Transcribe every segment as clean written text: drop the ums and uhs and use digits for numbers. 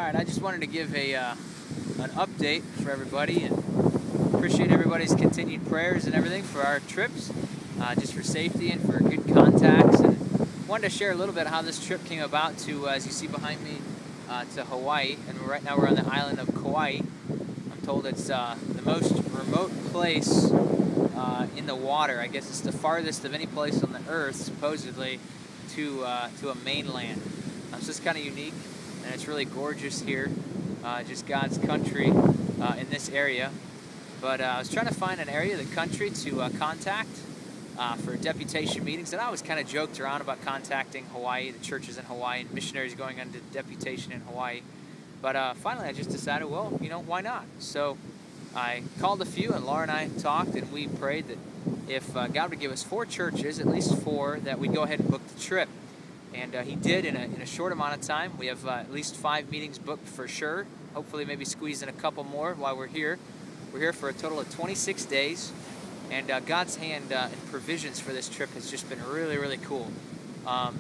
Alright, I just wanted to give an update for everybody and appreciate everybody's continued prayers and everything for our trips, just for safety and for good contacts. And wanted to share a little bit how this trip came about to, as you see behind me, to Hawaii. And right now we're on the island of Kauai. I'm told it's the most remote place in the water. I guess it's the farthest of any place on the earth, supposedly, to a mainland. So it's kind of unique, and it's really gorgeous here, just God's country in this area. But I was trying to find an area of the country to contact for deputation meetings, and I always kind of joked around about contacting Hawaii, the churches in Hawaii, and missionaries going on to deputation in Hawaii. But finally I just decided, well, you know, why not? So I called a few, and Laura and I talked, and we prayed that if God would give us 4 churches, at least 4, that we'd go ahead and book the trip. And he did in a short amount of time. We have at least 5 meetings booked for sure. Hopefully maybe squeeze in a couple more while we're here. We're here for a total of 26 days. And God's hand and provisions for this trip has just been really, really cool. All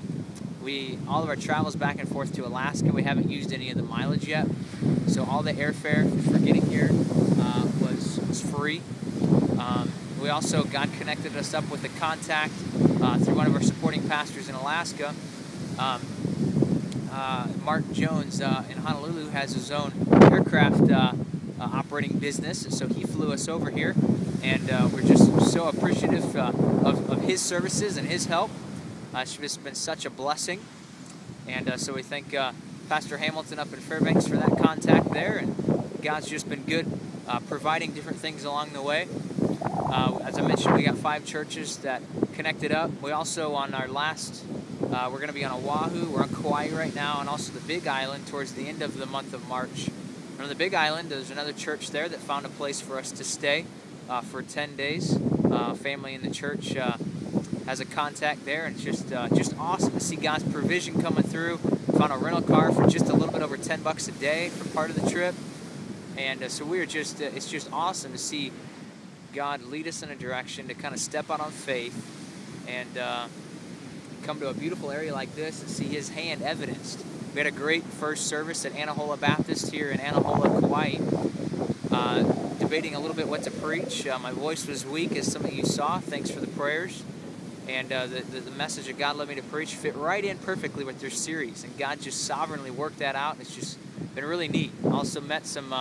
of our travels back and forth to Alaska, we haven't used any of the mileage yet. So all the airfare for getting here was free. We also, God connected us up with a contact through one of our supporting pastors in Alaska. Mark Jones in Honolulu has his own aircraft operating business, so he flew us over here, and we're just so appreciative of his services and his help. It's just been such a blessing, and so we thank Pastor Hamilton up in Fairbanks for that contact there, and God's just been good providing different things along the way. As I mentioned, we got 5 churches that connected up. We also, on our last, we're going to be on Oahu, we're on Kauai right now, and also the Big Island towards the end of the month of March. And on the Big Island, there's another church there that found a place for us to stay for 10 days. Family in the church has a contact there, and it's just awesome to see God's provision coming through. Found a rental car for just a little bit over $10 a day for part of the trip. And so we're just, it's just awesome to see God lead us in a direction to kind of step out on faith and come to a beautiful area like this and see His hand evidenced. We had a great first service at Anahola Baptist here in Anahola, Kauai, debating a little bit what to preach. My voice was weak, as some of you saw. Thanks for the prayers. And the message that God led me to preach fit right in perfectly with their series, and God just sovereignly worked that out, and it's just been really neat. Also met some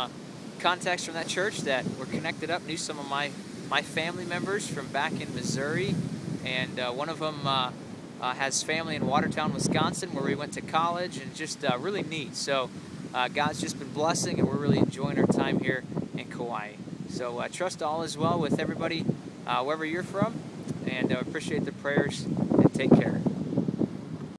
contacts from that church that were connected up, knew some of my family members from back in Missouri, and one of them has family in Watertown, Wisconsin, where we went to college, and just really neat. So God's just been blessing, and we're really enjoying our time here in Kauai. So trust all is well with everybody, wherever you're from, and appreciate the prayers, and take care.